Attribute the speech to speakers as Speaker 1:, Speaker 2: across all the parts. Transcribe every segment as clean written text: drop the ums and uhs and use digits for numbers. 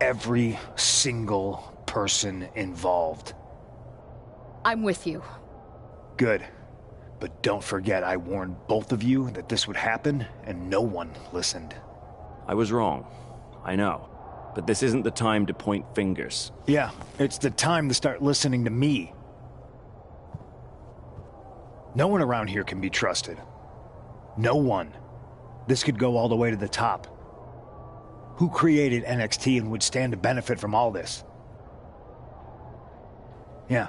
Speaker 1: Every single person involved.
Speaker 2: I'm with you.
Speaker 1: Good. But don't forget I warned both of you that this would happen, and no one listened.
Speaker 3: I was wrong. I know. But this isn't the time to point fingers.
Speaker 1: Yeah, it's the time to start listening to me. No one around here can be trusted. No one. This could go all the way to the top. Who created NXT and would stand to benefit from all this? Yeah.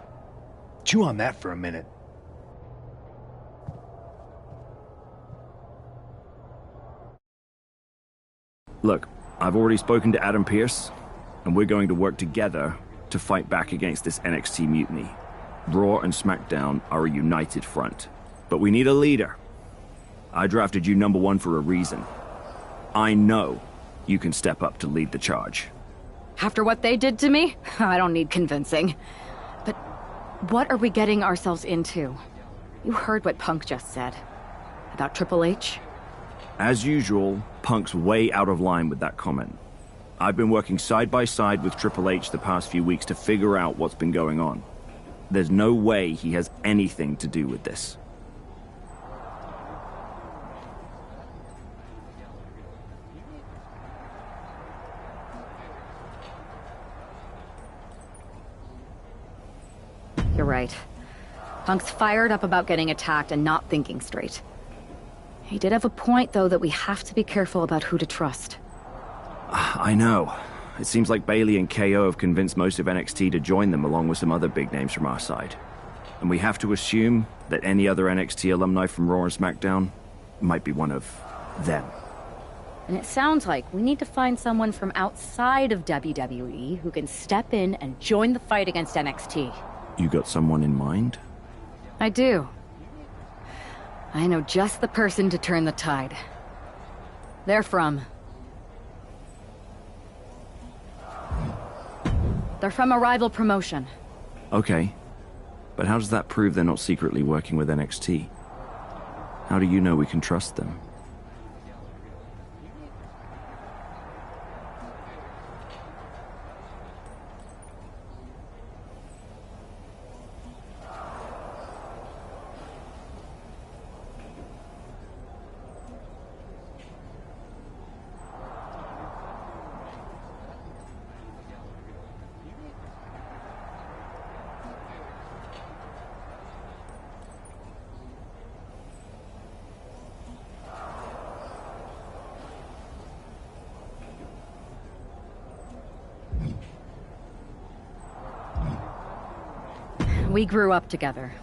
Speaker 1: Chew on that for a minute.
Speaker 3: Look, I've already spoken to Adam Pearce, and we're going to work together to fight back against this NXT mutiny. Raw and SmackDown are a united front. But we need a leader. I drafted you #1 for a reason. I know you can step up to lead the charge.
Speaker 2: After what they did to me, I don't need convincing. But what are we getting ourselves into? You heard what Punk just said. About Triple H?
Speaker 3: As usual, Punk's way out of line with that comment. I've been working side by side with Triple H the past few weeks to figure out what's been going on. There's no way he has anything to do with this.
Speaker 2: You're right. Punk's fired up about getting attacked and not thinking straight. He did have a point, though, that we have to be careful about who to trust.
Speaker 3: I know. It seems like Bailey and KO have convinced most of NXT to join them along with some other big names from our side. And we have to assume that any other NXT alumni from Raw and SmackDown might be one of them.
Speaker 2: And it sounds like we need to find someone from outside of WWE who can step in and join the fight against NXT.
Speaker 3: You got someone in mind?
Speaker 2: I do. I know just the person to turn the tide. They're from a rival promotion.
Speaker 3: Okay. But how does that prove they're not secretly working with NXT? How do you know we can trust them?
Speaker 2: We grew up together.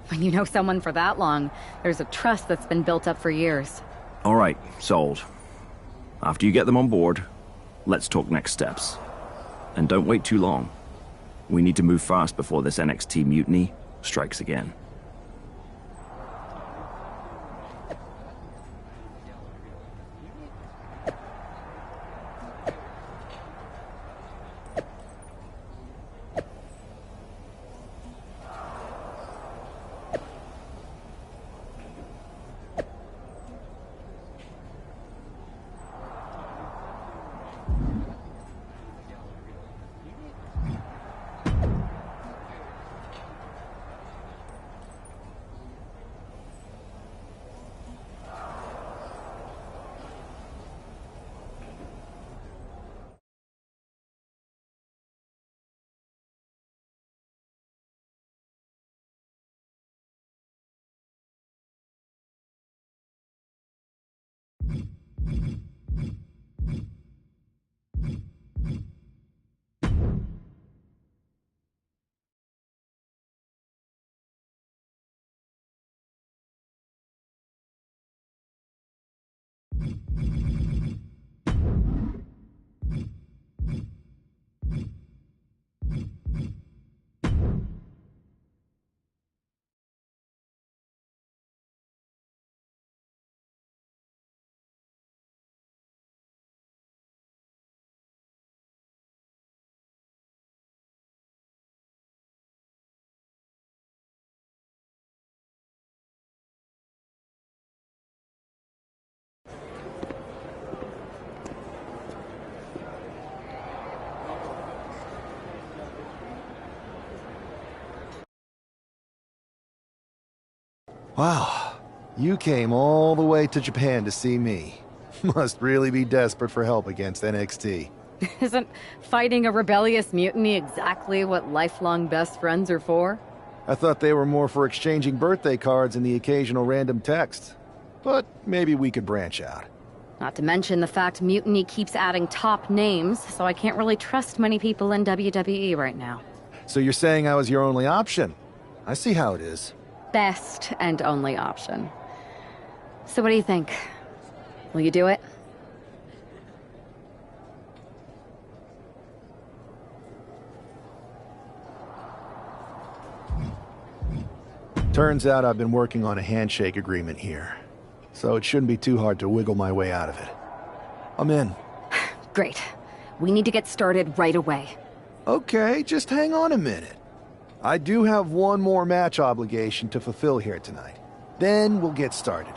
Speaker 2: When you know someone for that long, there's a trust that's been built up for years.
Speaker 3: All right, sold. After you get them on board, let's talk next steps. And don't wait too long. We need to move fast before this NXT mutiny strikes again.
Speaker 4: Wow, you came all the way to Japan to see me. Must really be desperate for help against NXT.
Speaker 2: Isn't fighting a rebellious mutiny exactly what lifelong best friends are for?
Speaker 4: I thought they were more for exchanging birthday cards and the occasional random text. But maybe we could branch out.
Speaker 2: Not to mention the fact Mutiny keeps adding top names, so I can't really trust many people in WWE right now.
Speaker 4: So you're saying I was your only option? I see how it is.
Speaker 2: Best and only option. So what do you think? Will you do it?
Speaker 4: Turns out I've been working on a handshake agreement here. So it shouldn't be too hard to wiggle my way out of it. I'm in.
Speaker 2: Great. We need to get started right away.
Speaker 4: Okay, just hang on a minute. I do have one more match obligation to fulfill here tonight. Then we'll get started.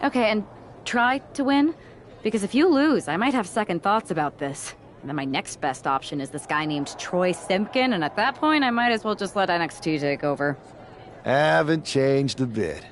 Speaker 2: Okay, and try to win? Because if you lose, I might have second thoughts about this. And then my next best option is this guy named Troy Simpkin, and at that point, I might as well just let NXT take over.
Speaker 4: Haven't changed a bit.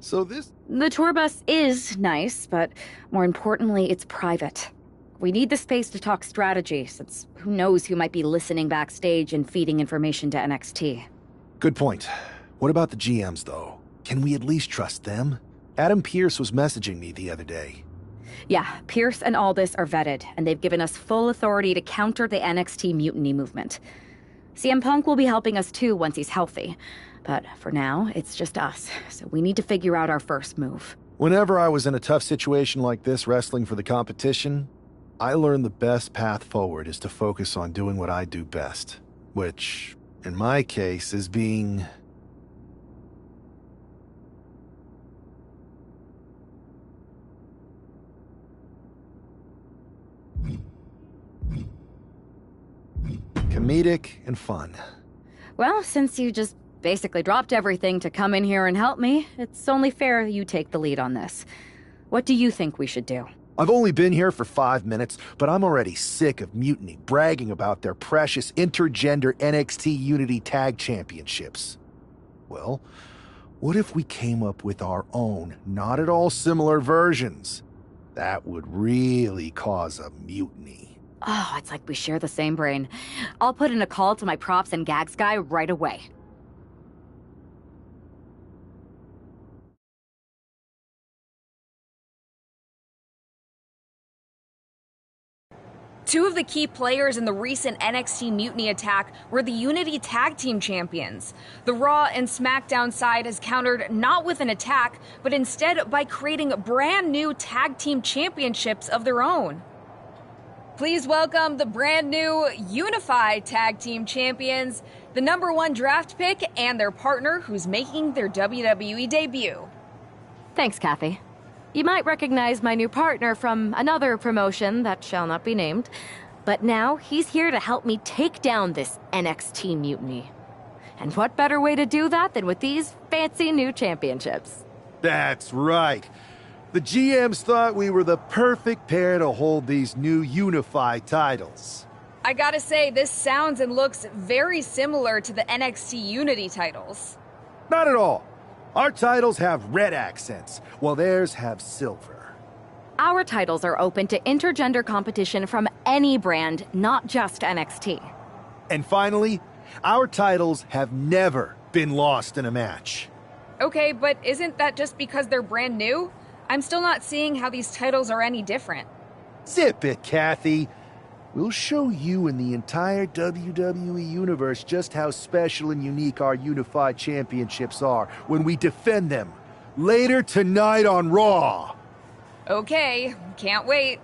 Speaker 4: So this...
Speaker 2: The tour bus is nice, but more importantly, it's private. We need the space to talk strategy, since who knows who might be listening backstage and feeding information to NXT.
Speaker 4: Good point. What about the GMs, though? Can we at least trust them? Adam Pearce was messaging me the other day.
Speaker 2: Yeah, Pierce and Aldis are vetted, and they've given us full authority to counter the NXT mutiny movement. CM Punk will be helping us too once he's healthy. But for now, it's just us, so we need to figure out our first move.
Speaker 4: Whenever I was in a tough situation like this wrestling for the competition, I learned the best path forward is to focus on doing what I do best. Which, in my case, is being... comedic and fun.
Speaker 2: Well, since you just basically dropped everything to come in here and help me, it's only fair you take the lead on this. What do you think we should do?
Speaker 4: I've only been here for 5 minutes, but I'm already sick of Mutiny bragging about their precious intergender NXT Unity Tag Championships. Well, what if we came up with our own, not at all similar versions? That would really cause a mutiny.
Speaker 2: Oh, it's like we share the same brain. I'll put in a call to my props and gags guy right away.
Speaker 5: Two of the key players in the recent NXT Mutiny attack were the Unity Tag Team Champions. The Raw and SmackDown side has countered not with an attack, but instead by creating brand new Tag Team Championships of their own. Please welcome the brand new Unified Tag Team Champions, the #1 draft pick, and their partner who's making their WWE debut.
Speaker 2: Thanks, Kathy. You might recognize my new partner from another promotion that shall not be named, but now he's here to help me take down this NXT mutiny. And what better way to do that than with these fancy new championships?
Speaker 4: That's right. The GMs thought we were the perfect pair to hold these new unified titles.
Speaker 5: I gotta say, this sounds and looks very similar to the NXT Unity titles.
Speaker 4: Not at all. Our titles have red accents, while theirs have silver.
Speaker 2: Our titles are open to intergender competition from any brand, not just NXT.
Speaker 4: And finally, our titles have never been lost in a match.
Speaker 5: Okay, but isn't that just because they're brand new? I'm still not seeing how these titles are any different.
Speaker 4: Zip it, Kathy. We'll show you and the entire WWE Universe just how special and unique our unified championships are when we defend them later tonight on Raw.
Speaker 5: Okay, can't wait.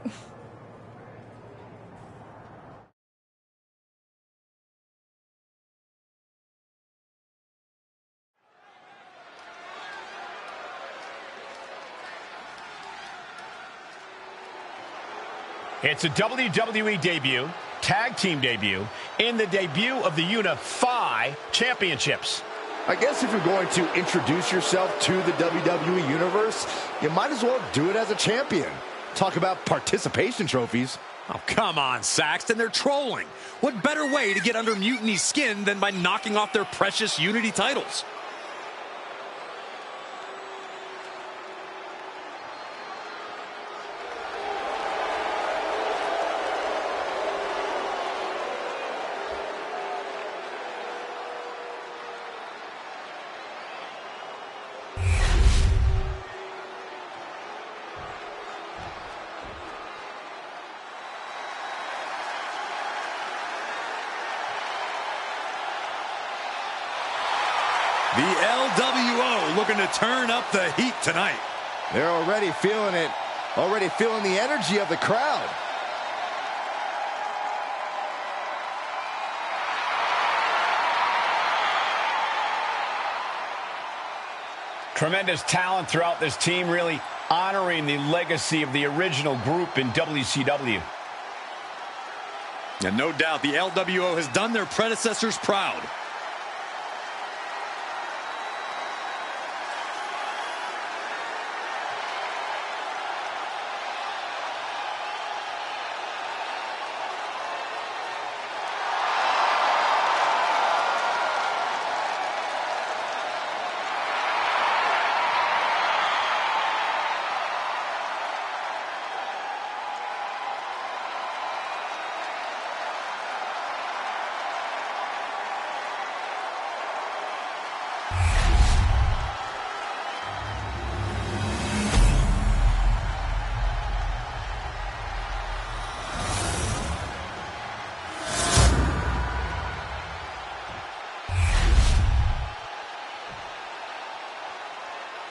Speaker 6: It's a WWE debut, tag team debut, and the debut of the Unify Championships.
Speaker 7: I guess if you're going to introduce yourself to the WWE Universe, you might as well do it as a champion. Talk about participation trophies.
Speaker 8: Oh, come on, Saxton. They're trolling. What better way to get under Mutiny's skin than by knocking off their precious Unity titles? The LWO looking to turn up the heat tonight.
Speaker 7: They're already feeling it, already feeling the energy of the crowd.
Speaker 6: Tremendous talent throughout this team, really honoring the legacy of the original group in WCW.
Speaker 8: And no doubt the LWO has done their predecessors proud.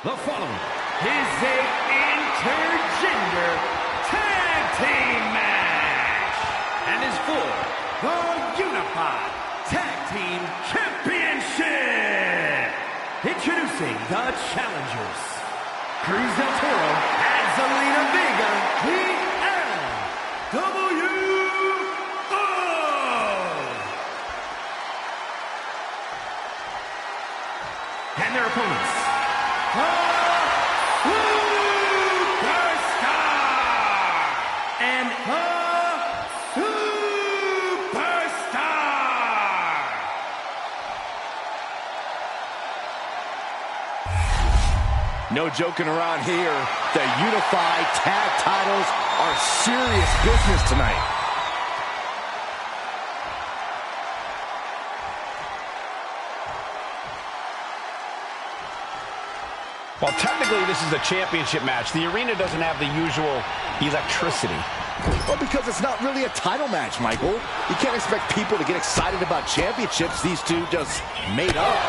Speaker 9: The following is a intergender tag team match and is for the Unified Tag Team Championship. Introducing the challengers, Cruz del Toro and Zelina Vega, PLWO. And their opponents, the Superstar and the Superstar.
Speaker 7: No joking around here. The Unified Tag titles are serious business tonight.
Speaker 6: Well, technically, this is a championship match. The arena doesn't have the usual electricity.
Speaker 7: Well, because it's not really a title match, Michael. You can't expect people to get excited about championships these two just made up.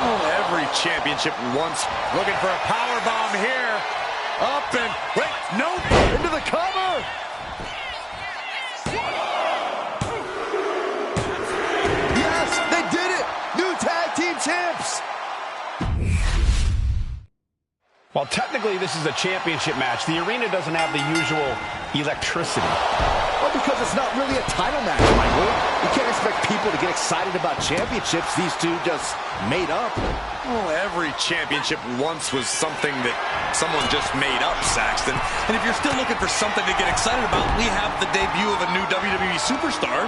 Speaker 8: Oh, every championship once. Looking for a power bomb here. Up and, wait, nope.
Speaker 7: Into the cover. Yes, they did it. New tag team champs.
Speaker 6: Well, technically, this is a championship match. The arena doesn't have the usual electricity.
Speaker 7: Well, because it's not really a title match, Michael. You can't expect people to get excited about championships these two just made up.
Speaker 8: Oh, every championship once was something that someone just made up, Saxton. And if you're still looking for something to get excited about, we have the debut of a new WWE superstar.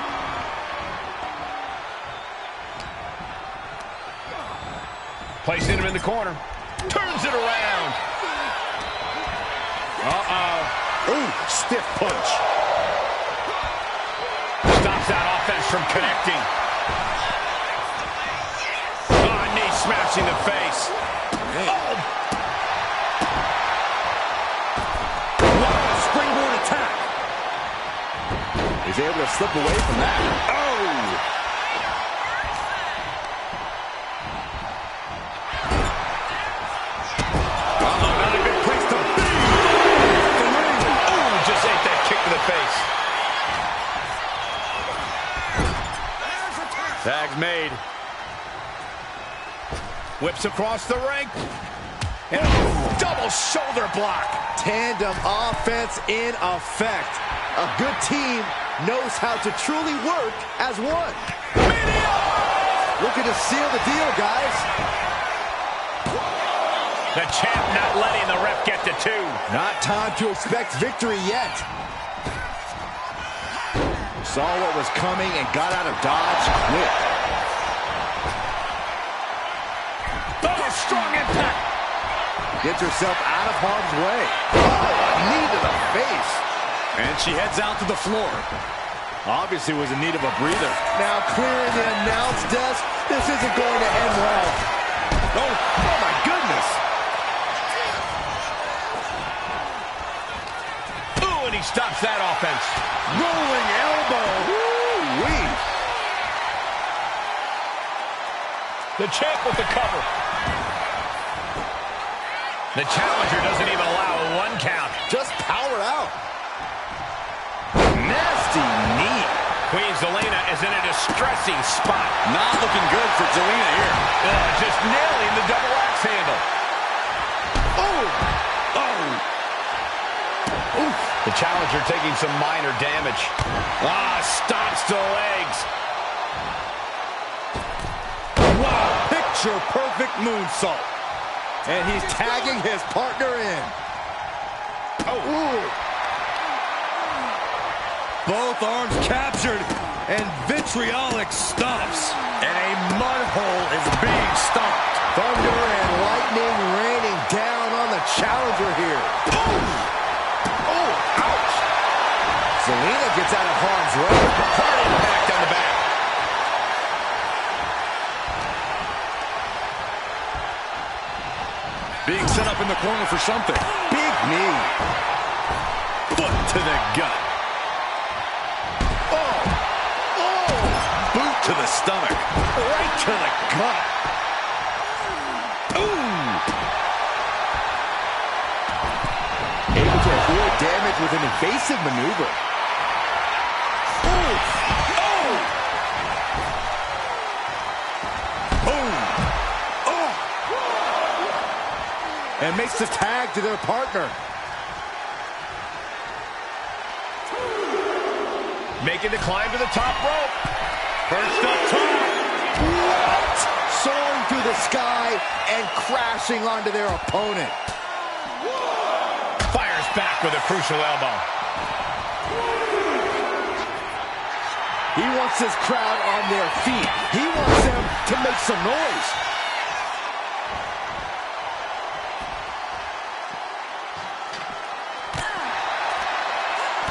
Speaker 6: Placing him in the corner. Turns it around.
Speaker 7: Ooh, stiff punch.
Speaker 6: Stops that offense from connecting. Oh, knee smashing the face. Oh.
Speaker 7: Wow, springboard attack. He's able to slip away from that. Oh!
Speaker 6: Tag's made. Whips across the ring. And double shoulder block.
Speaker 7: Tandem offense in effect. A good team knows how to truly work as one. Looking to seal the deal, guys.
Speaker 6: The champ not letting the ref get to two.
Speaker 7: Not time to expect victory yet. Saw what was coming and got out of dodge quick.
Speaker 6: Oh, strong impact.
Speaker 7: Gets herself out of harm's way. Oh, knee to the face.
Speaker 8: And she heads out to the floor.
Speaker 7: Obviously was in need of a breather. Now clearing the announce desk. This isn't going to end well. Oh my goodness.
Speaker 6: Ooh, and he stops that offense.
Speaker 7: Rolling elbow. Woo-wee.
Speaker 6: The champ with the cover. The challenger doesn't even allow a one count.
Speaker 7: Just power out. Nasty knee.
Speaker 6: Queen Zelina is in a distressing spot.
Speaker 8: Not looking good for Zelina here.
Speaker 6: Just nailing the double axe handle.
Speaker 7: Oh.
Speaker 6: Oof. The challenger taking some minor damage. Stomps to the legs.
Speaker 7: Wow, picture perfect moonsault. And he's tagging his partner in. Oh.
Speaker 8: Both arms captured, and vitriolic stomps.
Speaker 7: And a mud hole is being stomped. Thunder and lightning raining down on the challenger here. Oh, ouch. Zelina gets out of harm's way.
Speaker 6: Hard impact on the back.
Speaker 8: Being set up in the corner for something.
Speaker 7: Big knee.
Speaker 8: Foot to the gut. Boot to the stomach.
Speaker 7: Right to the gut.
Speaker 8: Ooh.
Speaker 7: avoid damage with an evasive maneuver. Ooh. Oh! Boom! Oh! And makes the tag to their partner.
Speaker 6: Making the climb to the top rope. First up top.
Speaker 7: What? Soaring through the sky and crashing onto their opponent.
Speaker 6: Fires back with a crucial elbow.
Speaker 7: He wants this crowd on their feet. He wants them to make some noise.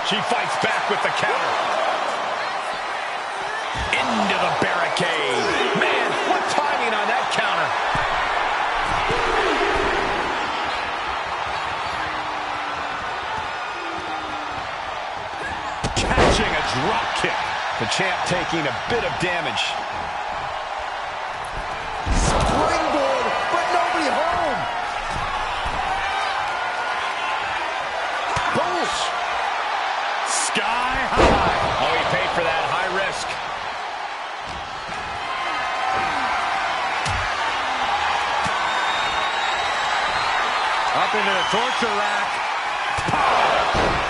Speaker 6: She fights back with the counter. Into the barricade. Man, what timing on that counter. Catching a drop kick. The champ taking a bit of damage.
Speaker 7: Springboard, but nobody home. Push.
Speaker 6: Sky high. Oh, he paid for that. High risk.
Speaker 7: Up into the torture rack.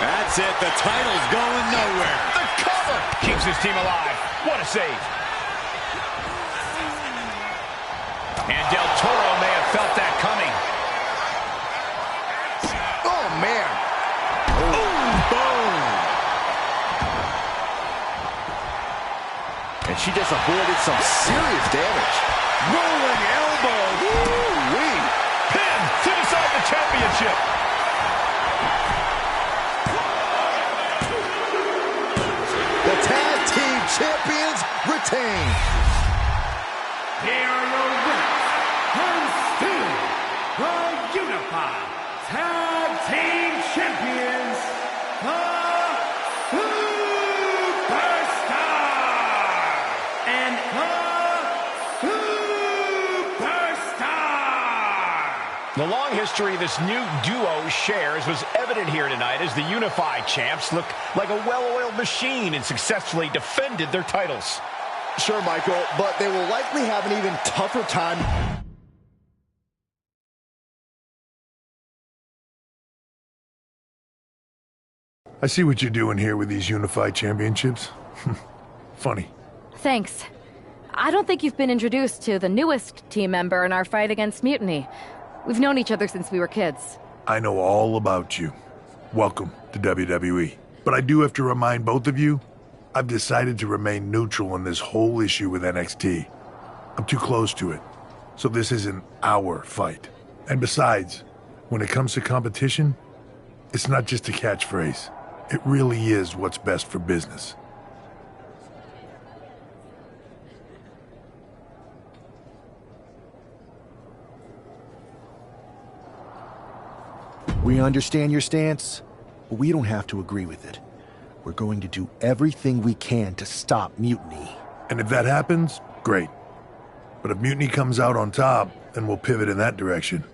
Speaker 7: That's it. The title's going nowhere.
Speaker 6: The cover keeps his team alive. What a save. And Del Toro may have felt that coming.
Speaker 7: Oh, man. Boom, boom. And she just avoided some serious damage.
Speaker 6: Rolling elbow.
Speaker 7: Woo-wee.
Speaker 6: Pin to decide the championship.
Speaker 7: The tag team champions retain.
Speaker 9: Here are your winners, and still the Unified Tag Team Champions, the Superstar and the Superstar.
Speaker 6: The long history this new duo shares was evident here tonight as the Unified Champs look like a well-oiled machine and successfully defended their titles.
Speaker 7: Sure, Michael, but they will likely have an even tougher time.
Speaker 10: I see what you're doing here with these Unified Championships. Funny.
Speaker 2: Thanks. I don't think you've been introduced to the newest team member in our fight against Mutiny. We've known each other since we were kids.
Speaker 10: I know all about you. Welcome to WWE. But I do have to remind both of you, I've decided to remain neutral in this whole issue with NXT. I'm too close to it. So this isn't our fight. And besides, when it comes to competition, it's not just a catchphrase. It really is what's best for business.
Speaker 4: We understand your stance, but we don't have to agree with it. We're going to do everything we can to stop Mutiny.
Speaker 10: And if that happens, great. But if Mutiny comes out on top, then we'll pivot in that direction.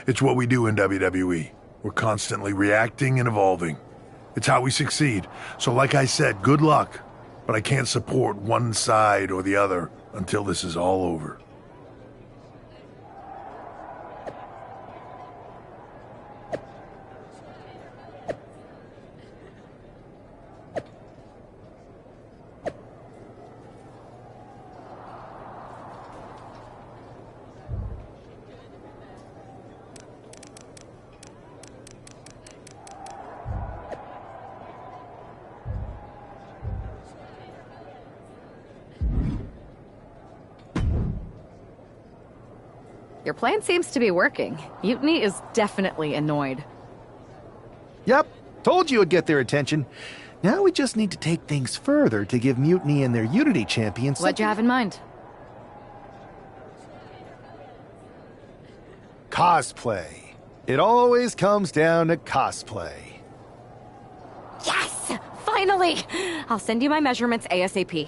Speaker 10: It's what we do in WWE. We're constantly reacting and evolving. It's how we succeed. So like I said, good luck. But I can't support one side or the other until this is all over.
Speaker 2: Your plan seems to be working. Mutiny is definitely annoyed.
Speaker 4: Yep, told you it'd get their attention. Now we just need to take things further to give Mutiny and their Unity champions
Speaker 2: What'd you have in mind?
Speaker 4: cosplay. It always comes down to cosplay.
Speaker 2: Yes! Finally! I'll send you my measurements ASAP.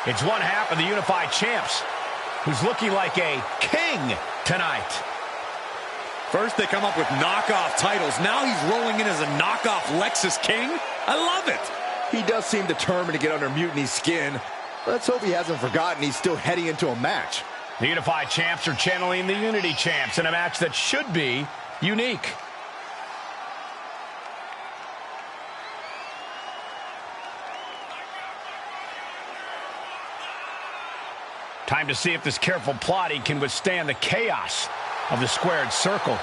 Speaker 6: It's one half of the Unified Champs, who's looking like a king tonight.
Speaker 8: First, they come up with knockoff titles. Now he's rolling in as a knockoff Lexus King. I love it.
Speaker 7: He does seem determined to get under Mutiny's skin. Let's hope he hasn't forgotten he's still heading into a match.
Speaker 6: The Unified Champs are channeling the Unity Champs in a match that should be unique. Time to see if this careful plotting can withstand the chaos of the squared circle.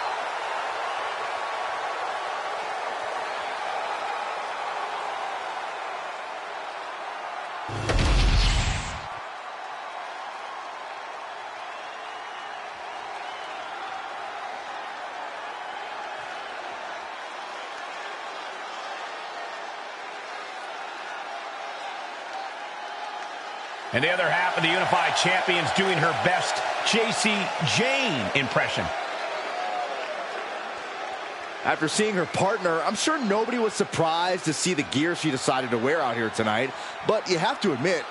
Speaker 6: And the other half of the Unified Champions doing her best JC Jane impression.
Speaker 7: After seeing her partner, I'm sure nobody was surprised to see the gear she decided to wear out here tonight. But you have to admit,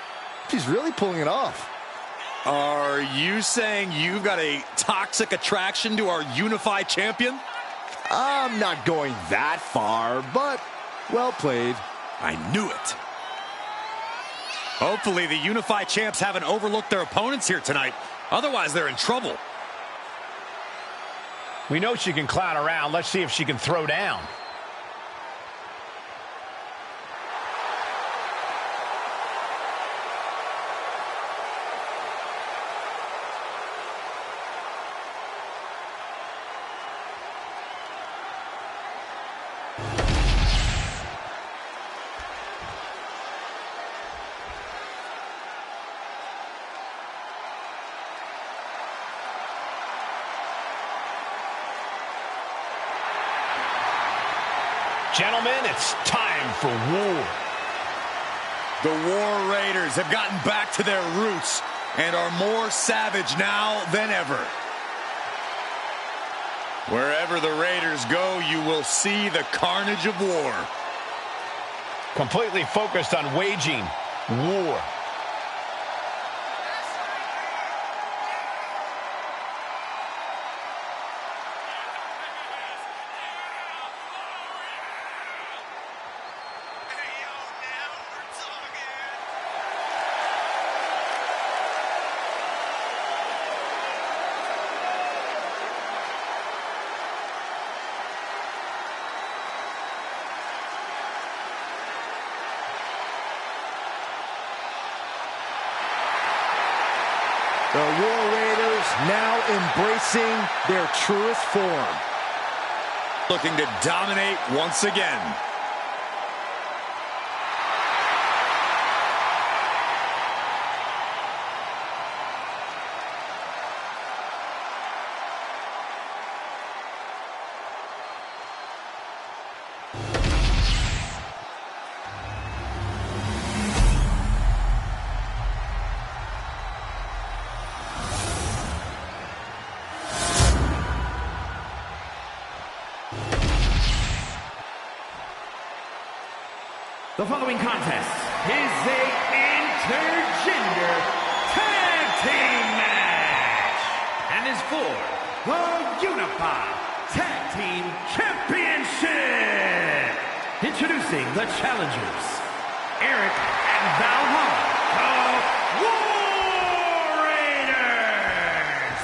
Speaker 7: she's really pulling it off.
Speaker 8: Are you saying you've got a toxic attraction to our Unified Champion?
Speaker 7: I'm not going that far, but well played.
Speaker 8: I knew it. Hopefully the Unified Champs haven't overlooked their opponents here tonight. Otherwise, they're in trouble.
Speaker 6: We know she can clown around. Let's see if she can throw down. Gentlemen, it's time for war.
Speaker 8: The War Raiders have gotten back to their roots and are more savage now than ever. Wherever the Raiders go, you will see the carnage of war.
Speaker 6: Completely focused on waging war.
Speaker 7: The War Raiders now embracing their truest form.
Speaker 8: Looking to dominate once again.
Speaker 9: The following contest is a intergender tag team match and is for the Unified Tag Team Championship. Introducing the challengers, Eric and Valhalla, the War Raiders.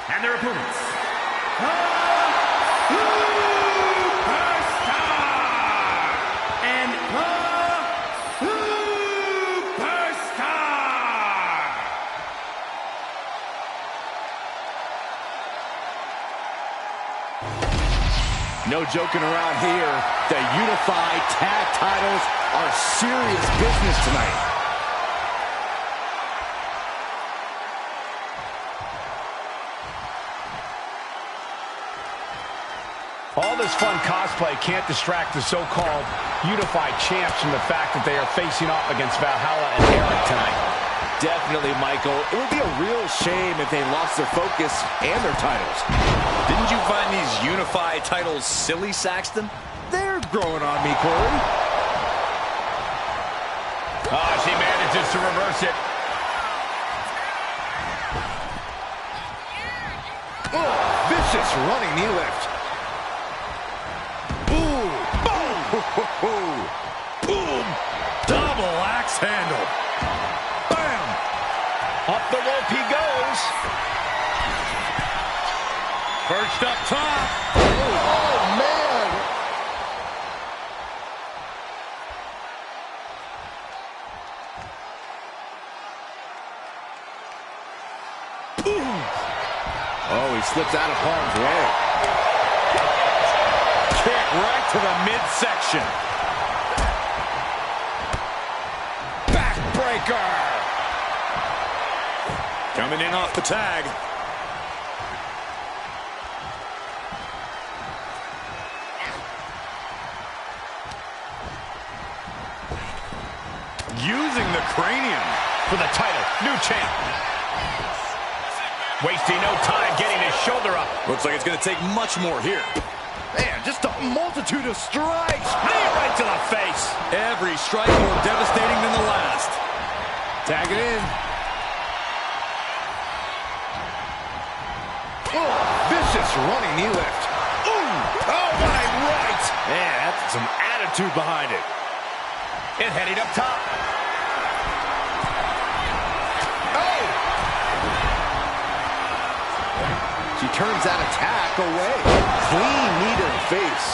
Speaker 9: And their opponents,
Speaker 7: No joking around here. The Unified Tag titles are serious business tonight.
Speaker 6: All this fun cosplay can't distract the so-called Unified Champs from the fact that they are facing off against Valhalla and Eric tonight.
Speaker 7: Definitely, Michael. It would be a real shame if they lost their focus and their titles.
Speaker 8: Didn't you find these Unified titles silly, Saxton?
Speaker 7: They're growing on me, Corey.
Speaker 6: Oh, she manages to reverse it.
Speaker 7: Oh, vicious running knee lift. Ooh. Boom. Boom. Double axe handle. Bam.
Speaker 6: Up the rope he goes.
Speaker 7: Perched up top. Oh, man. Oh, he slips out of harm's way. Kick right to the midsection. Backbreaker. Coming in off the tag. Using the cranium
Speaker 6: For the title, new champ. Wasting no time getting his shoulder up.
Speaker 8: Looks like it's going to take much more here.
Speaker 7: Man, just a multitude of strikes.
Speaker 6: Knee right to the face.
Speaker 8: Every strike more devastating than the last.
Speaker 7: Tag it in. Oh, vicious running knee lift. Ooh. Oh, my right. Man, that's some attitude behind it.
Speaker 6: And heading up top.
Speaker 7: Oh! She turns that attack away. Clean knee to the face.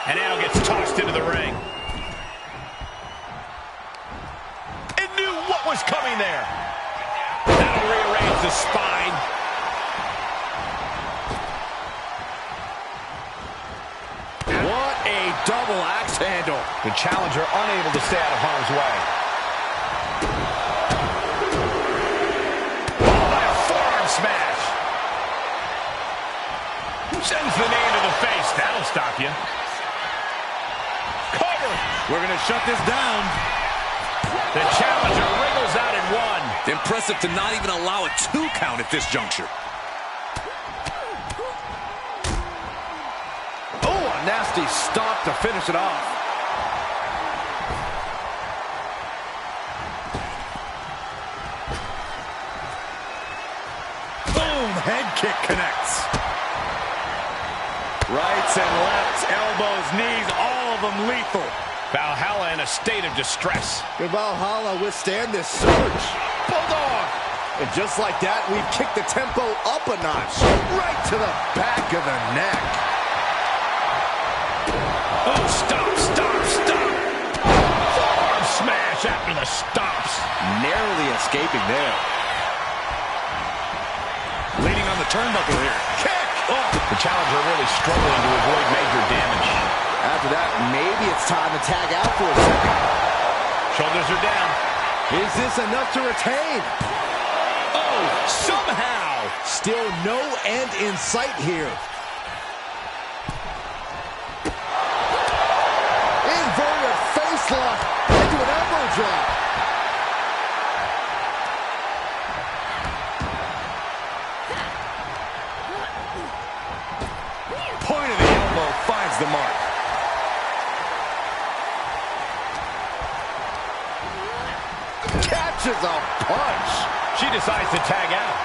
Speaker 6: And now gets tossed into the ring. And knew what was coming there. That'll rearrange the spine.
Speaker 7: What a double axe handle.
Speaker 6: The challenger unable to stay out of harm's way. Oh, by a forearm smash. Sends the knee into the face. That'll stop you. Cover.
Speaker 7: We're going to shut this down.
Speaker 6: The challenger wriggles out in one.
Speaker 8: Impressive to not even allow a 2 count at this juncture.
Speaker 7: Oh, a nasty stomp to finish it off. Boom, head kick connects. Rights and lefts, elbows, knees, all of them lethal.
Speaker 6: Valhalla in a state of distress.
Speaker 7: Can Valhalla withstand this surge? Bulldog! And just like that, we've kicked the tempo up a notch. Right to the back of the neck.
Speaker 6: Oh, stop, stop, stop. Forearm smash after the stops.
Speaker 7: Narrowly escaping there.
Speaker 8: Leaning on the turnbuckle here.
Speaker 7: Kick!
Speaker 6: Oh, the challenger really struggling to avoid major damage.
Speaker 7: After that, maybe it's time to tag out for a second.
Speaker 6: Shoulders are down.
Speaker 7: Is this enough to retain? Oh, somehow! Still no end in sight here. Inverted face lock into an elbow drop. Point of the elbow finds the mark. Catches a punch.
Speaker 6: She decides to tag out.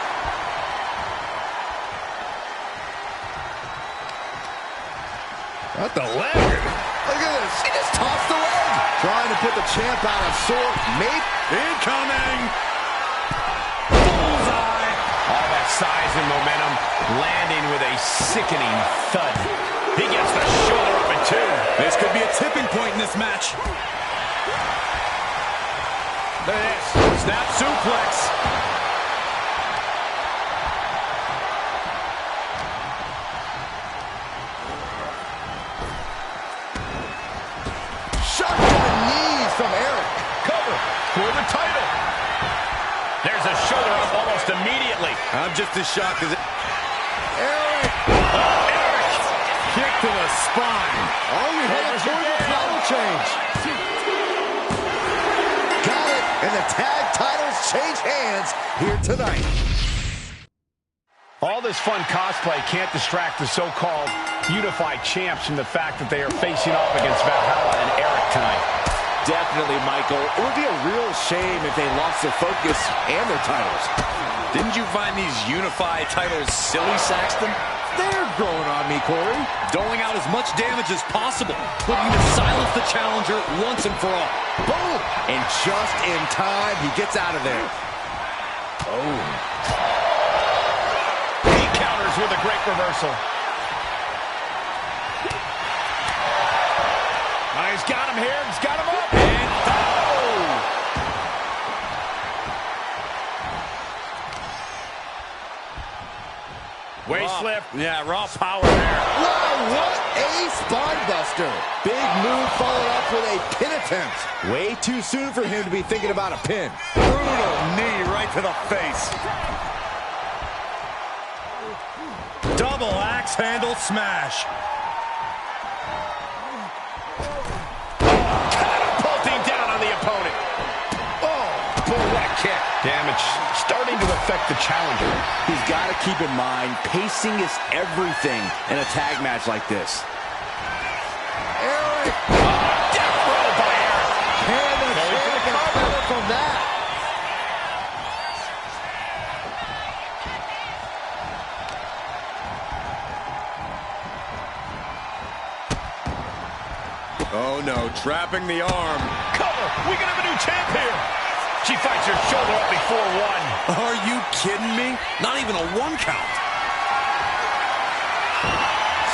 Speaker 7: At the leg. Look at this. He just tossed the leg. Trying to put the champ out of sort. Mate. Incoming. Bullseye.
Speaker 6: All that size and momentum landing with a sickening thud. He gets the shoulder up in two.
Speaker 8: This could be a tipping point in this match.
Speaker 6: Look at this. Snap suplex.
Speaker 7: Shot to the knees from Eric.
Speaker 6: Cover for the title. There's a shoulder up almost immediately.
Speaker 7: I'm just as shocked as Eric.
Speaker 6: Oh, Eric.
Speaker 7: Kick to the spine. All we had for the title change. Got it, and the tag titles change hands here tonight.
Speaker 6: All this fun cosplay can't distract the so-called unified champs from the fact that they are facing off against Valhalla and Eric tonight.
Speaker 11: Definitely, Michael. It would be a real shame if they lost their focus and their titles.
Speaker 8: Didn't you find these unified titles silly, Saxton?
Speaker 11: They're growing on me, Corey.
Speaker 8: Doling out as much damage as possible, looking to silence the challenger once and for all.
Speaker 7: Boom! And just in time, he gets out of there.
Speaker 6: Oh. He counters with a great reversal. He's got him here. He's got him up. And waist lift.
Speaker 8: Yeah, raw power there.
Speaker 7: Wow, what a spine buster. Big move followed up with a pin attempt. Way too soon for him to be thinking about a pin.
Speaker 8: Brutal knee right to the face. Double axe handle smash. Catapulting down on the opponent. Oh, boy, what a kick.
Speaker 6: Damage starting to affect the challenger.
Speaker 11: He's got to keep in mind, pacing is everything in a tag match like this.
Speaker 7: Eric!
Speaker 6: Death row by Eric.
Speaker 7: Can the champion recover from that?
Speaker 8: Oh, no, trapping the arm.
Speaker 6: Cover. We can have a new champ here. She fights her shoulder up before one.
Speaker 8: Are you kidding me? Not even a 1 count.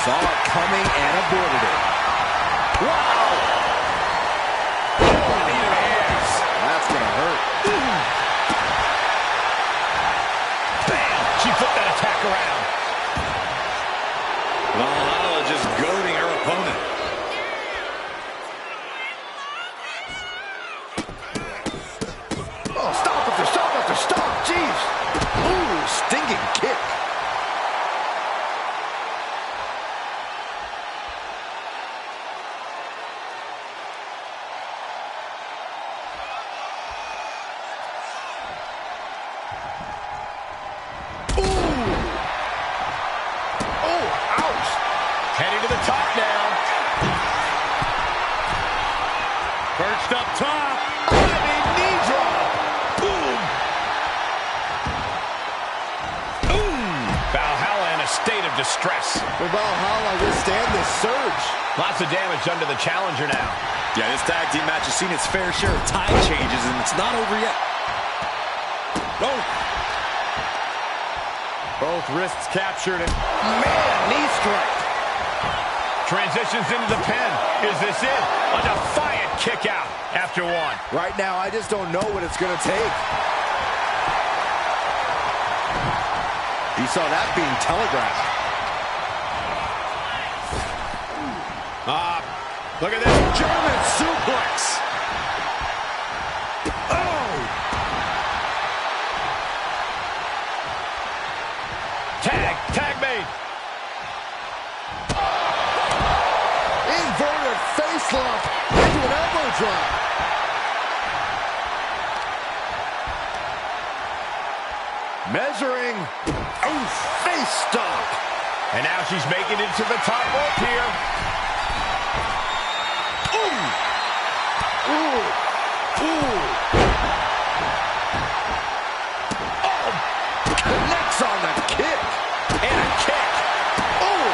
Speaker 7: Saw it coming and aborted it. Wow!
Speaker 6: Knee to the hands.
Speaker 7: That's gonna hurt.
Speaker 6: Bam! She flipped that attack around.
Speaker 8: Valhalla just goading her opponent.
Speaker 7: Oh, stop after stop after stop. Jeez. Ooh, stinging kick.
Speaker 6: Heading to the top now.
Speaker 8: Perched up top.
Speaker 6: Diving knee drop. Boom. Boom. Valhalla in a state of distress.
Speaker 7: Will Valhalla withstand this surge?
Speaker 6: Lots of damage under the challenger now.
Speaker 8: Yeah, this tag team match has seen its fair share of tide changes, and it's not over yet. Oh.
Speaker 6: Both wrists captured and man, knee strike. Transitions into the pin. Is this it? A defiant kick out after one.
Speaker 7: Right now, I just don't know what it's going to take. You saw that being telegraphed.
Speaker 6: Look at this.
Speaker 7: German suplex.
Speaker 6: Oh! Tag made.
Speaker 7: Inverted face lock into an elbow drop. Measuring. Oh, face stomp.
Speaker 6: And now she's making it to the top rope here.
Speaker 7: Ooh. Ooh. Ooh. Oh, connects on the kick.
Speaker 6: And a kick.
Speaker 7: Oh.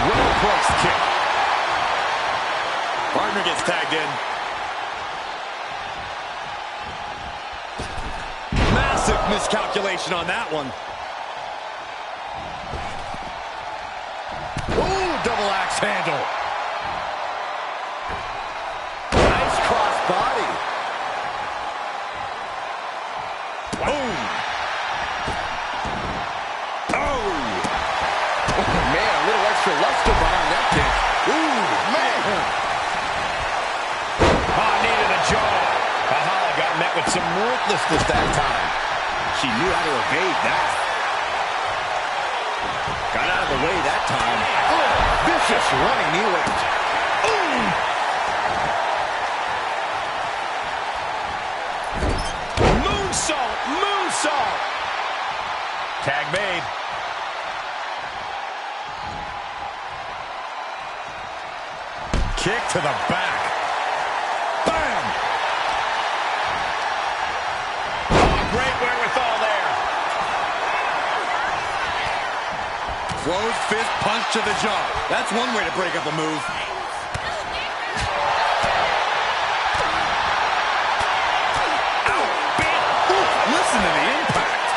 Speaker 7: Well-placed kick.
Speaker 8: Partner gets tagged in. Massive miscalculation on that one.
Speaker 7: Ooh, double axe handle. Nice cross body. Boom. Oh. Man, a little extra luster behind that kick. Ooh, man.
Speaker 6: Knee to the jaw. Valhalla got met with some ruthlessness that time.
Speaker 7: She knew how to evade that. Got out of the way that time. Oh, vicious running knee lift. Ooh.
Speaker 6: moonsault. Tag made.
Speaker 7: Kick to the back. Bam!
Speaker 6: Oh, great wherewithal there.
Speaker 8: Closed fist punch to the jaw. That's one way to break up a move. Listen to the impact.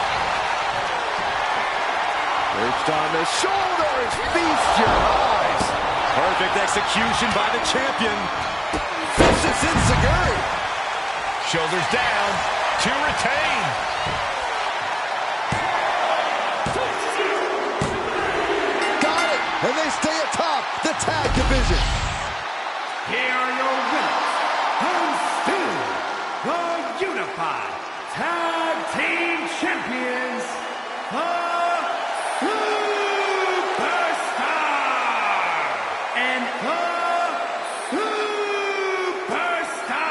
Speaker 7: Perched on the shoulders. Feast your eyes.
Speaker 11: Perfect execution by the champion.
Speaker 7: Vicious enziguri.
Speaker 6: Shoulders down to retain.
Speaker 7: Got it. And they stay atop the tag division.
Speaker 9: Here are your winners, and still the Unified Tag Team Champions, the Superstar and the Superstar.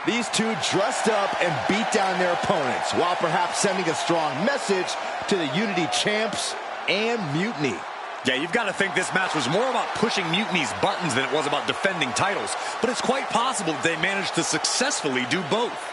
Speaker 11: These two dressed up and beat down their opponents, while perhaps sending a strong message to the Unity Champs and Mutiny.
Speaker 8: Yeah, you've got to think this match was more about pushing Mutiny's buttons than it was about defending titles. But it's quite possible that they managed to successfully do both.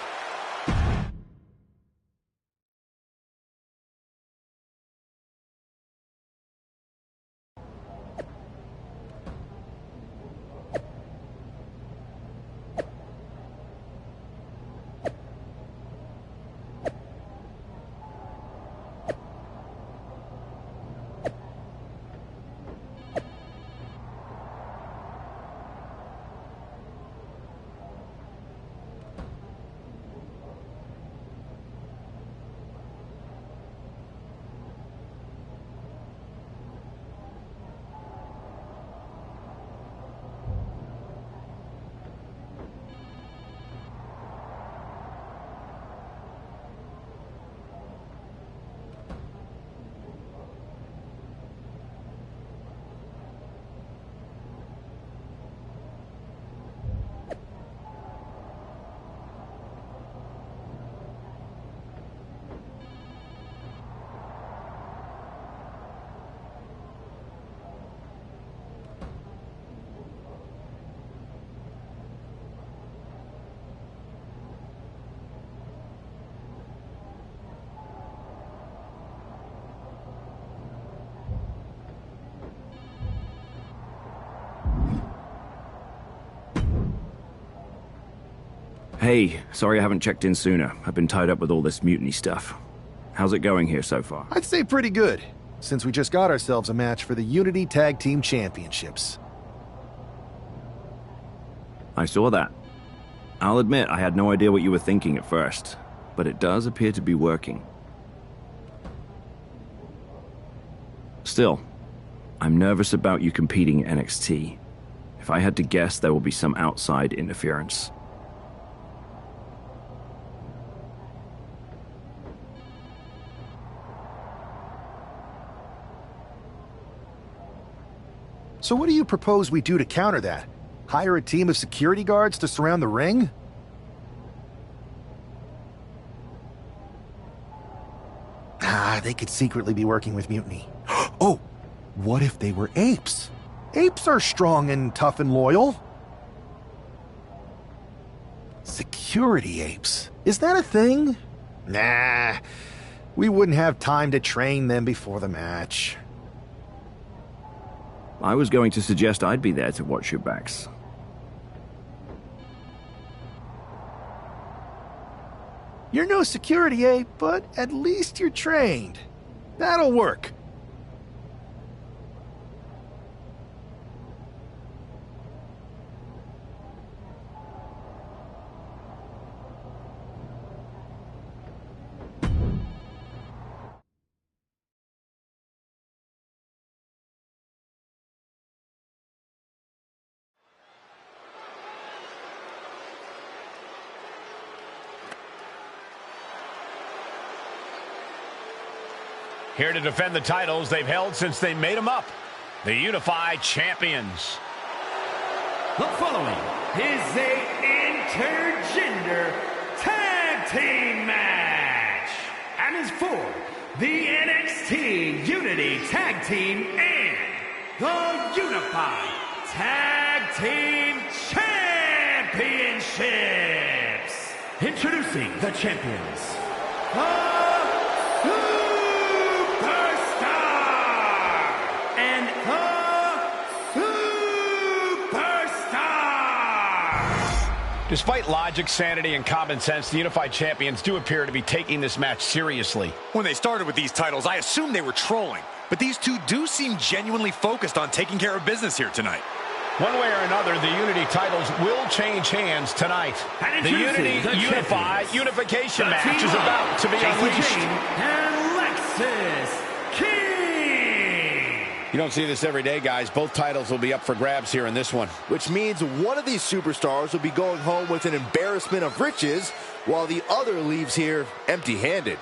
Speaker 3: Hey, sorry I haven't checked in sooner. I've been tied up with all this mutiny stuff. How's it going here so far?
Speaker 4: I'd say pretty good, since we just got ourselves a match for the Unity Tag Team Championships.
Speaker 3: I saw that. I'll admit I had no idea what you were thinking at first, but it does appear to be working. Still, I'm nervous about you competing in NXT. If I had to guess, there will be some outside interference.
Speaker 4: So what do you propose we do to counter that? Hire a team of security guards to surround the ring? They could secretly be working with Mutiny. Oh, what if they were apes? Apes are strong and tough and loyal. Security apes. Is that a thing? Nah, we wouldn't have time to train them before the match.
Speaker 3: I was going to suggest I'd be there to watch your backs.
Speaker 4: You're no security ape, but at least you're trained. That'll work.
Speaker 6: Here to defend the titles they've held since they made them up. The Unified Champions.
Speaker 9: The following is a intergender tag team match. is for the NXT Unity Tag Team and the Unified Tag Team Championships. Introducing the champions, the Superstar and the Superstar.
Speaker 6: Despite logic, sanity, and common sense, the Unified Champions do appear to be taking this match seriously.
Speaker 8: When they started with these titles, I assumed they were trolling. But these two do seem genuinely focused on taking care of business here tonight.
Speaker 6: One way or another, the Unity titles will change hands tonight. The Unity Unification match is about to be unleashed.
Speaker 9: And Lexis King.
Speaker 11: You don't see this every day, guys. Both titles will be up for grabs here in this one. Which means one of these superstars will be going home with an embarrassment of riches, while the other leaves here empty-handed.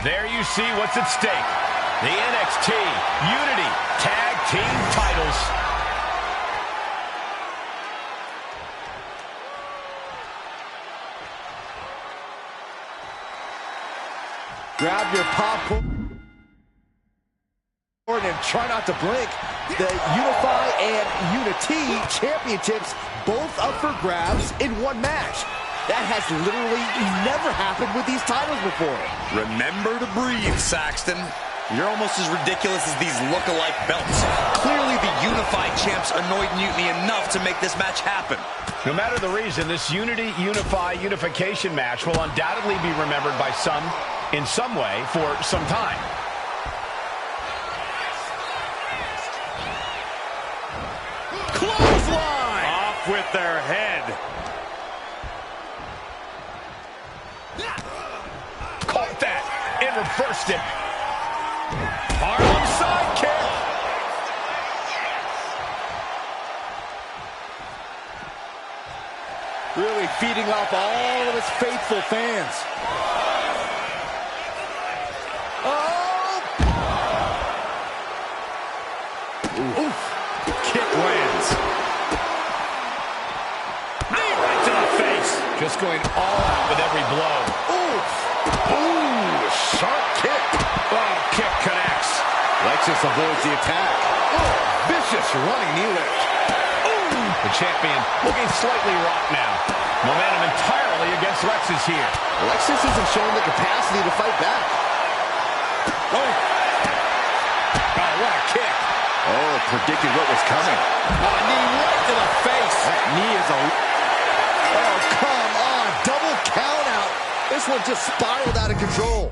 Speaker 6: There you see what's at stake. The NXT Unity Tag Team titles.
Speaker 11: Grab your popcorn and try not to blink. The Unify and Unity Championships both up for grabs in one match. That has literally never happened with these titles before.
Speaker 8: Remember to breathe, Saxton. You're almost as ridiculous as these look-alike belts. Clearly, the Unified Champs annoyed Mutiny enough to make this match happen.
Speaker 6: No matter the reason, this Unity Unification match will undoubtedly be remembered by some, in some way, for some time.
Speaker 8: Clothesline! Off with their head.
Speaker 6: Caught that and reversed it. Harlem sidekick.
Speaker 11: Really feeding off all of his faithful fans. Oh!
Speaker 8: Oof. Kick lands. Knee right to the face.
Speaker 6: Just going all out with every blow.
Speaker 8: Ooh, sharp kick.
Speaker 6: Oh, kick connects.
Speaker 11: Lexis avoids the attack.
Speaker 8: Oh, vicious running knee lift.
Speaker 6: Ooh. The champion looking slightly rocked now. Momentum entirely against Lexis here.
Speaker 11: Lexis isn't showing the capacity to fight back.
Speaker 8: Oh, what a kick.
Speaker 11: Oh, predicted what was coming.
Speaker 8: Oh, knee right to the face.
Speaker 11: That knee is a... Oh, come on. Double count out. This one just spiraled out of control.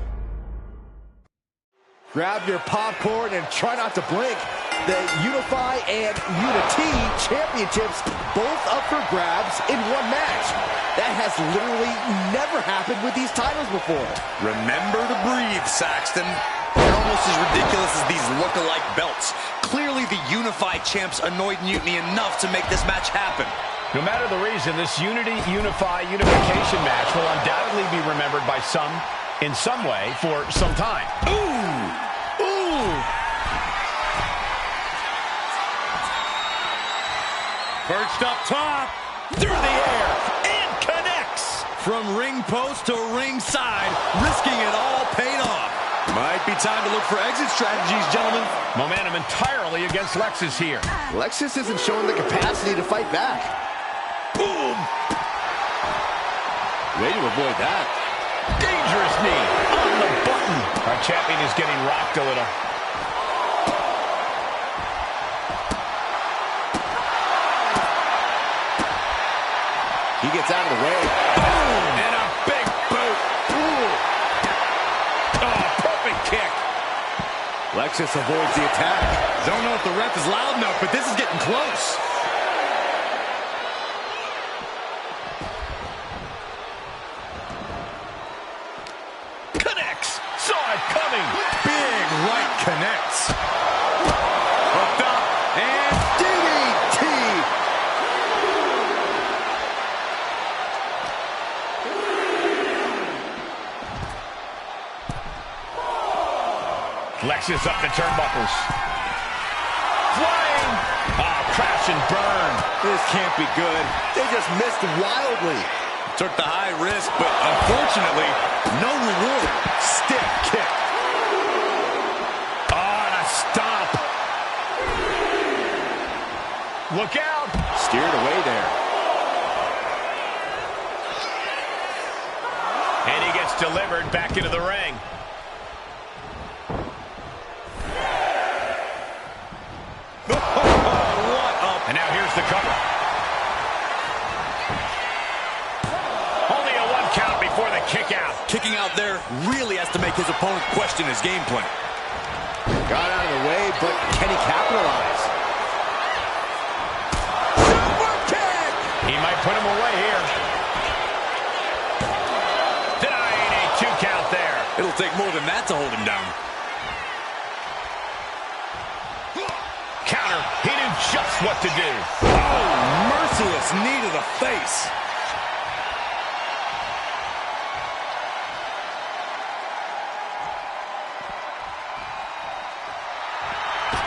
Speaker 11: Grab your popcorn and try not to blink. The Unify and Unity Championships both up for grabs in one match. That has literally never happened with these titles before.
Speaker 8: Remember to breathe, Saxton. You're almost as ridiculous as these look-alike belts. Clearly, the Unified Champs annoyed Mutiny enough to make this match happen.
Speaker 6: No matter the reason, this Unification match will undoubtedly be remembered by some, in some way, for some time.
Speaker 8: Ooh! Ooh! Perched up top, through the air, and connects! From ring post to ringside, risking it all paid off. Might be time to look for exit strategies, gentlemen.
Speaker 6: Momentum entirely against Lexis here.
Speaker 11: Lexis isn't showing the capacity to fight back.
Speaker 8: Boom!
Speaker 11: Way to avoid that.
Speaker 6: Dangerous knee on the button. Our champion is getting rocked a little.
Speaker 11: He gets out of the way.
Speaker 6: Boom! And a big boot. Ooh. Oh, perfect kick.
Speaker 11: Lexus avoids the attack.
Speaker 8: Don't know if the ref is loud enough, but this is getting close.
Speaker 6: Connects. Saw it coming.
Speaker 8: Big right connects. Hooked up and
Speaker 11: DDT.
Speaker 6: Lexus up the turnbuckles. Flying. Ah, crash and burn.
Speaker 11: This can't be good. They just missed wildly.
Speaker 8: took the high risk, but unfortunately, no reward. Stiff kick.
Speaker 6: On a stomp. Look out.
Speaker 11: Steered away there.
Speaker 6: And he gets delivered back into the ring. And now here's the cover. Only a 1 count before the kick out.
Speaker 8: Kicking out there really has to make his opponent question his game plan.
Speaker 11: Got out of the way, but can he capitalize?
Speaker 6: Super kick! He might put him away here. Denying a 2 count there.
Speaker 8: It'll take more than that to hold him down.
Speaker 6: Counter. He knew just what to do.
Speaker 8: Oh, merciless knee to the face.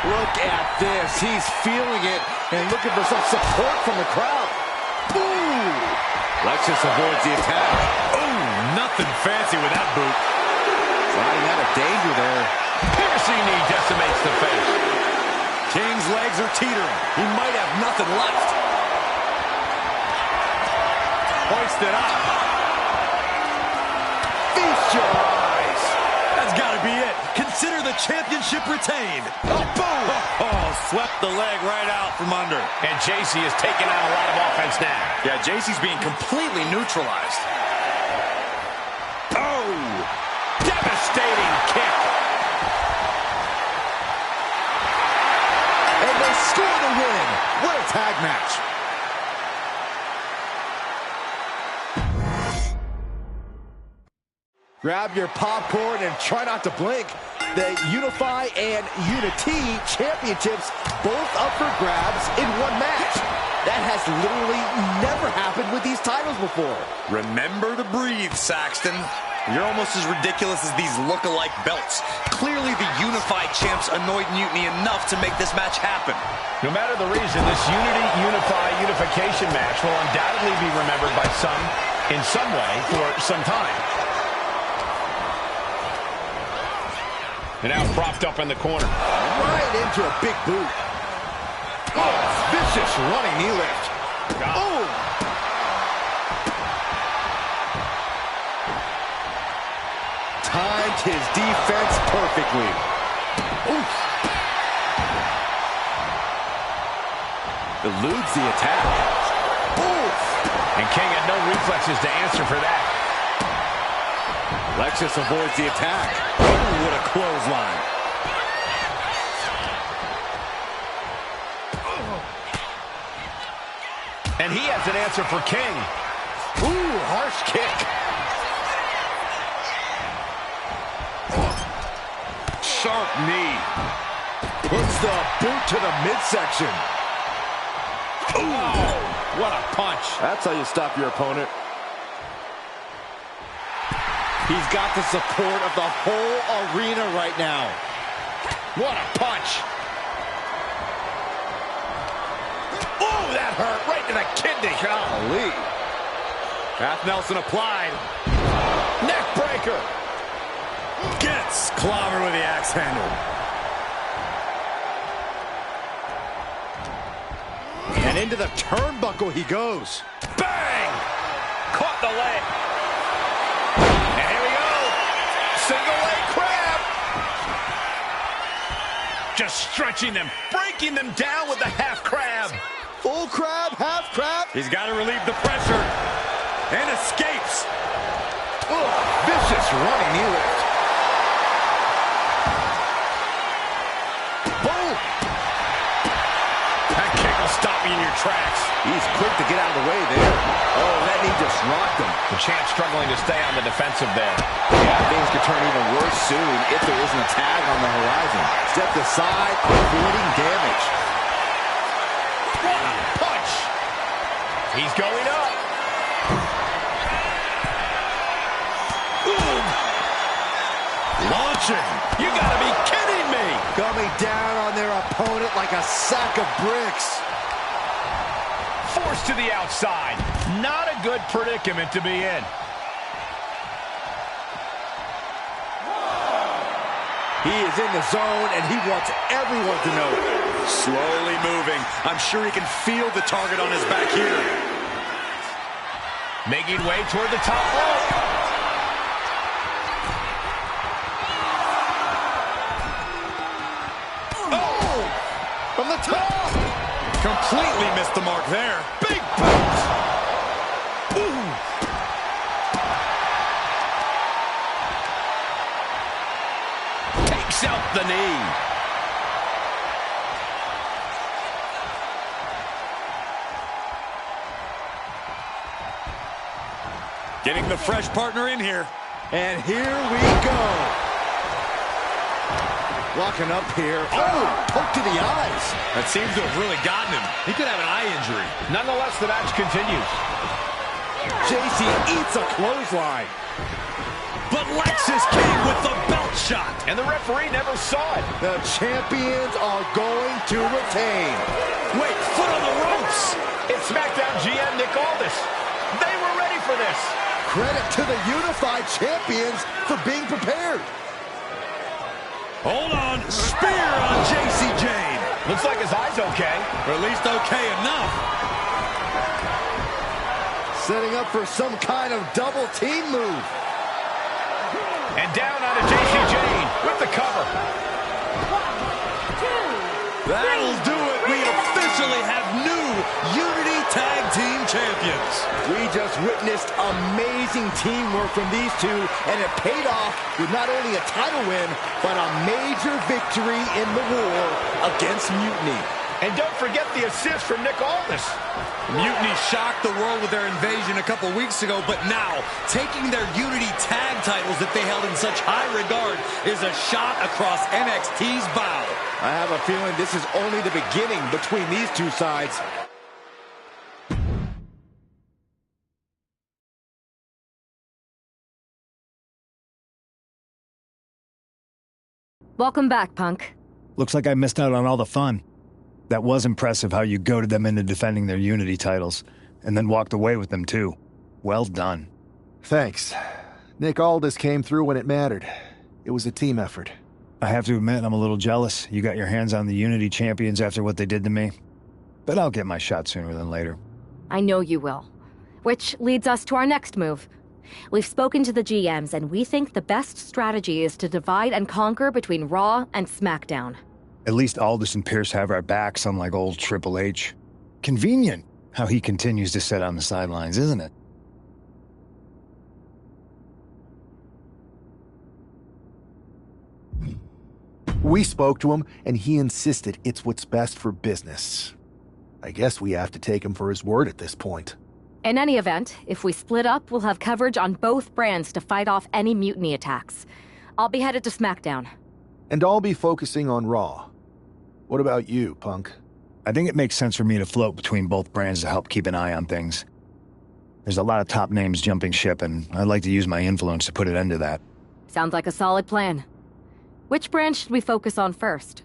Speaker 11: Look at this. He's feeling it and looking for some support from the crowd. Ooh! Lexus avoids the attack.
Speaker 8: Ooh, nothing fancy with that boot.
Speaker 11: Sliding out of danger there.
Speaker 6: Piercing knee decimates the face.
Speaker 8: King's legs are teetering. He might have nothing left. Hoisted up.
Speaker 11: Feast your eyes.
Speaker 8: That's got to be it. Consider the championship retained.
Speaker 11: Oh, boom!
Speaker 8: Oh, swept the leg right out from under.
Speaker 6: And JC is taking on a lot of offense now.
Speaker 8: Yeah, JC's being completely neutralized.
Speaker 6: Oh! Devastating kick.
Speaker 11: And they score the win. What a tag match. Grab your popcorn and try not to blink. The Unify and Unity championships both up for grabs in one match. That has literally never happened with these titles before.
Speaker 8: Remember to breathe, Saxton. You're almost as ridiculous as these look-alike belts. Clearly the Unified champs annoyed Mutiny enough to make this match happen.
Speaker 6: No matter the reason, this unification match will undoubtedly be remembered by some in some way for some time. And now propped up in the corner.
Speaker 11: Right into a big boot. Oh, vicious running knee lift. Oh! Timed his defense perfectly. Oof. Eludes the attack. Oof.
Speaker 6: And King had no reflexes to answer for that.
Speaker 11: Lexus avoids the attack. Oh, what a clothesline.
Speaker 6: And he has an answer for King.
Speaker 11: Ooh, harsh kick.
Speaker 8: Sharp knee.
Speaker 11: Puts the boot to the midsection.
Speaker 6: Ooh, what a punch.
Speaker 11: That's how you stop your opponent. He's got the support of the whole arena right now.
Speaker 6: What a punch. Oh, that hurt right to the kidney.
Speaker 11: Golly.
Speaker 8: Half Nelson applied.
Speaker 6: Neck breaker.
Speaker 8: Gets clobbered with the axe handle.
Speaker 11: And into the turnbuckle he goes.
Speaker 6: Bang! Caught the leg.
Speaker 8: just stretching them, breaking them down with the half crab.
Speaker 11: Full crab, half crab.
Speaker 8: He's got to relieve the pressure. And escapes.
Speaker 11: Oh, vicious running knee lift. Boom.
Speaker 8: That kick will stop you in your tracks.
Speaker 11: He's quick to get out of the way there. Oh, that knee just rocked him.
Speaker 6: The champ struggling to stay on the defensive there.
Speaker 11: Yeah, things could turn even worse soon if there isn't a tag on the horizon. Stepped aside, avoiding damage.
Speaker 6: What a punch! He's going up.
Speaker 8: Boom! Launching. You gotta be kidding me!
Speaker 11: Coming down on their opponent like a sack of bricks.
Speaker 6: Forced to the outside. Not a good predicament to be in.
Speaker 11: He is in the zone, and he wants everyone to know it.
Speaker 8: Slowly moving. I'm sure he can feel the target on his back here.
Speaker 6: Making way toward the top rope.
Speaker 11: Oh! From the top!
Speaker 8: Completely missed the mark there. Big boot! Ooh! Takes out the knee. Getting the fresh partner in here.
Speaker 11: And here we go. Locking up here. Oh, poke to the eyes.
Speaker 8: That seems to have really gotten him. He could have an eye injury.
Speaker 6: Nonetheless, the match continues.
Speaker 11: JC eats a clothesline.
Speaker 8: But Lexus came with the belt shot.
Speaker 6: And the referee never saw it.
Speaker 11: The champions are going to retain.
Speaker 8: Wait, foot on the ropes.
Speaker 6: It's SmackDown GM Nick Aldis. They were ready for this.
Speaker 11: Credit to the unified champions for being prepared.
Speaker 8: Hold on. Spear on JC Jane.
Speaker 6: Looks like his eye's okay.
Speaker 8: Or at least okay enough.
Speaker 11: Setting up for some kind of double team move.
Speaker 6: And down onto JC Jane with the cover.
Speaker 2: 1, 2,
Speaker 8: That'll do it. We officially have new Unity Tag Team Champions.
Speaker 11: We just witnessed amazing teamwork from these two, and it paid off with not only a title win, but a major victory in the war against Mutiny.
Speaker 6: And don't forget the assist from Nick Aldis.
Speaker 8: Mutiny shocked the world with their invasion a couple weeks ago, but now taking their Unity Tag titles that they held in such high regard is a shot across NXT's bow.
Speaker 11: I have a feeling this is only the beginning between these two sides.
Speaker 2: Welcome back, Punk.
Speaker 1: Looks like I missed out on all the fun. That was impressive how you goaded them into defending their Unity titles, and then walked away with them too. Well done.
Speaker 4: Thanks. Nick Aldis came through when it mattered. It was a team effort.
Speaker 1: I have to admit, I'm a little jealous. You got your hands on the Unity champions after what they did to me. But I'll get my shot sooner than later.
Speaker 2: I know you will. Which leads us to our next move. We've spoken to the GMs, and we think the best strategy is to divide and conquer between Raw and SmackDown.
Speaker 1: At least Aldis and Pierce have our backs, unlike old Triple H. Convenient how he continues to sit on the sidelines, isn't it?
Speaker 4: We spoke to him, and he insisted it's what's best for business. I guess we have to take him for his word at this point.
Speaker 2: In any event, if we split up, we'll have coverage on both brands to fight off any mutiny attacks. I'll be headed to SmackDown.
Speaker 4: And I'll be focusing on Raw. What about you, Punk?
Speaker 1: I think it makes sense for me to float between both brands to help keep an eye on things. There's a lot of top names jumping ship, and I'd like to use my influence to put an end to that.
Speaker 2: Sounds like a solid plan. Which brand should we focus on first?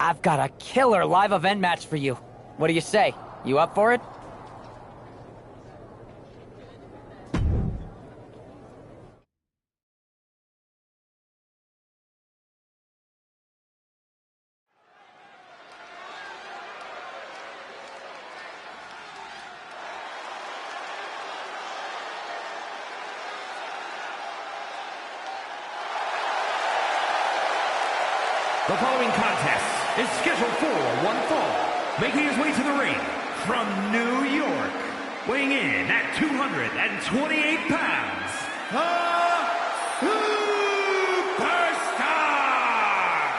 Speaker 12: I've got a killer live event match for you. What do you say? You up for it?
Speaker 9: The following contest is scheduled for one fall. Making his way to the ring from New York, weighing in at 228 pounds, the Superstar!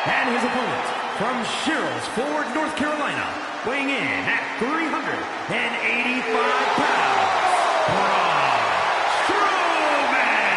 Speaker 9: And his opponent, from Sherrills Ford, North Carolina, weighing in at 385 pounds, Braun Strowman!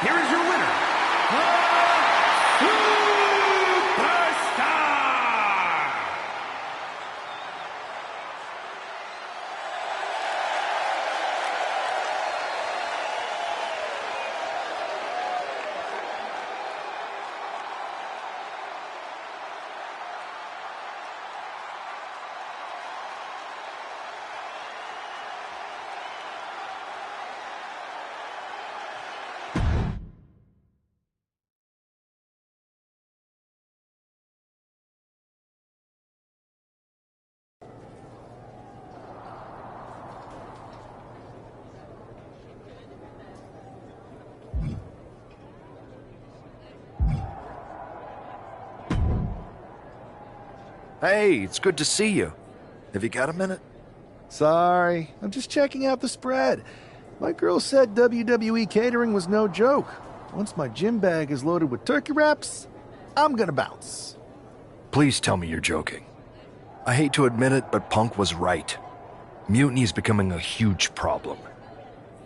Speaker 9: Here is your winner, the Superstar!
Speaker 4: Hey, it's good to see you. Have you got a minute? Sorry, I'm just checking out the spread. My girl said WWE catering was no joke. Once my gym bag is loaded with turkey wraps, I'm gonna bounce.
Speaker 13: Please tell me you're joking. I hate to admit it, but Punk was right. Mutiny is becoming a huge problem.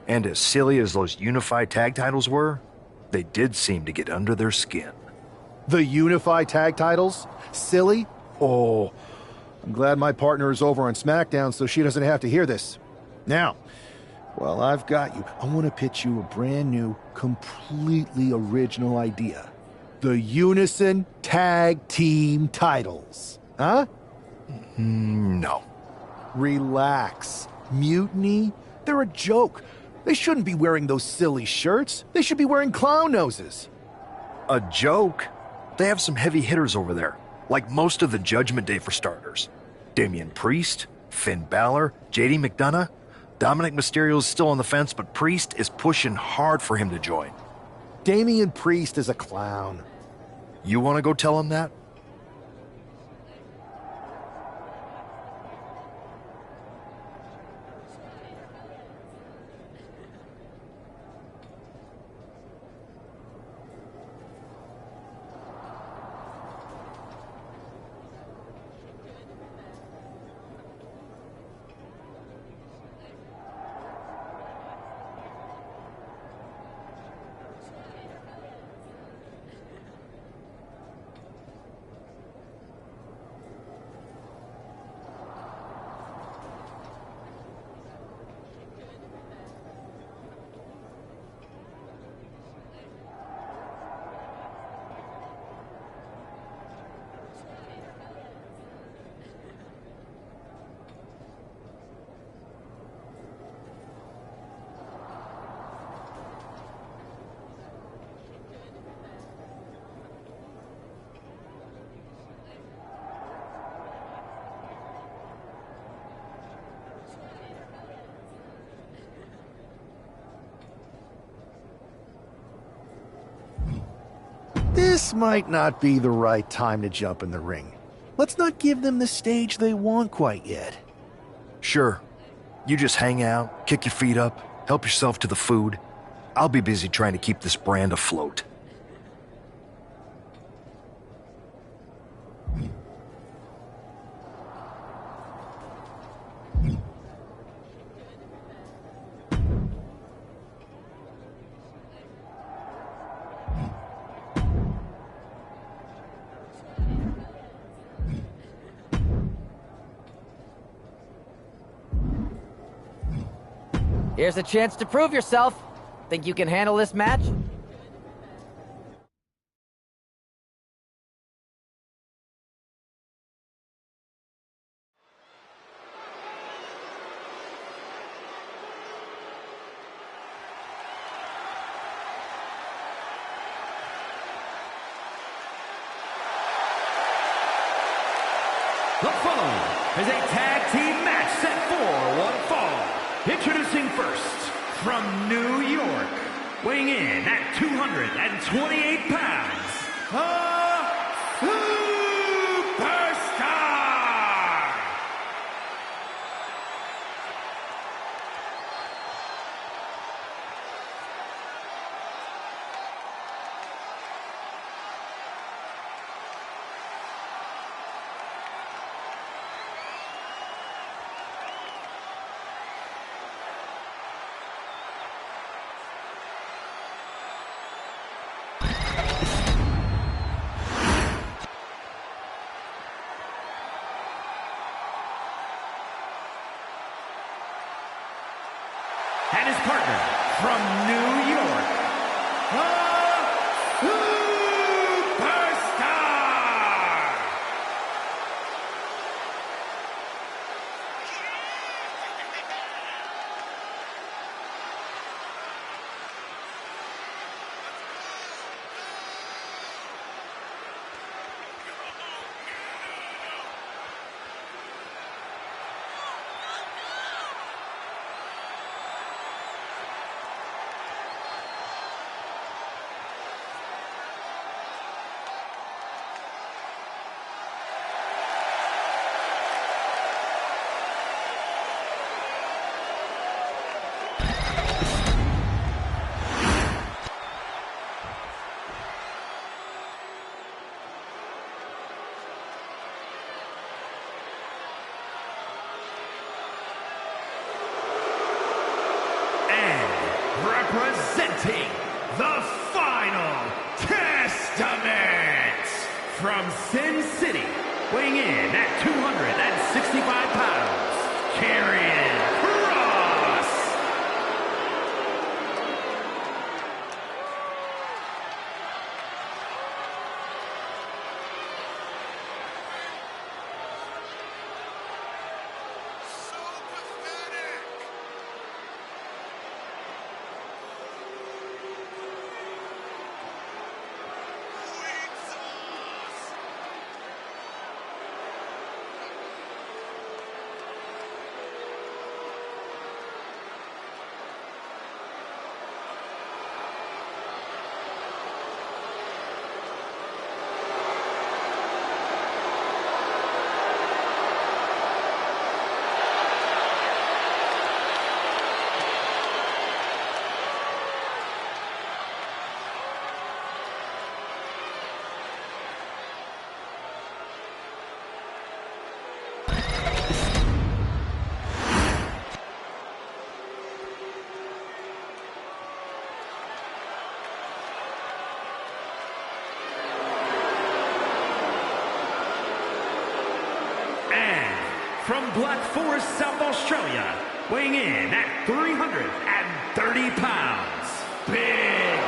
Speaker 13: And as silly as those unified tag titles were, they did seem to get under their skin.
Speaker 4: The unified tag titles? Silly? Oh, I'm glad my partner is over on SmackDown so she doesn't have to hear this. Now, while I've got you, I want to pitch you a brand new, completely original idea. The Unison Tag Team titles. Huh?
Speaker 13: No.
Speaker 4: Relax. Mutiny? They're a joke. They shouldn't be wearing those silly shirts. They should be wearing clown noses.
Speaker 13: A joke? They have some heavy hitters over there, like most of the Judgment Day for starters. Damian Priest, Finn Balor, JD McDonough. Dominic Mysterio's still on the fence, but Priest is pushing hard for him to join.
Speaker 4: Damian Priest is a clown.
Speaker 13: You want to go tell him that?
Speaker 4: This might not be the right time to jump in the ring. Let's not give them the stage they want quite yet.
Speaker 13: Sure. You just hang out, kick your feet up, help yourself to the food. I'll be busy trying to keep this brand afloat.
Speaker 12: Here's a chance to prove yourself. Think you can handle this match?
Speaker 9: The following is a tag team match set for one fall. Introducing first, from New York, weighing in at 228 pounds, a superstar! And his partner from New York, a superstar! Representing the Final Testament from Sin City, weighing in at 265 pounds, Karrion Kross. From Black Forest, South Australia, weighing in at 330 pounds, Big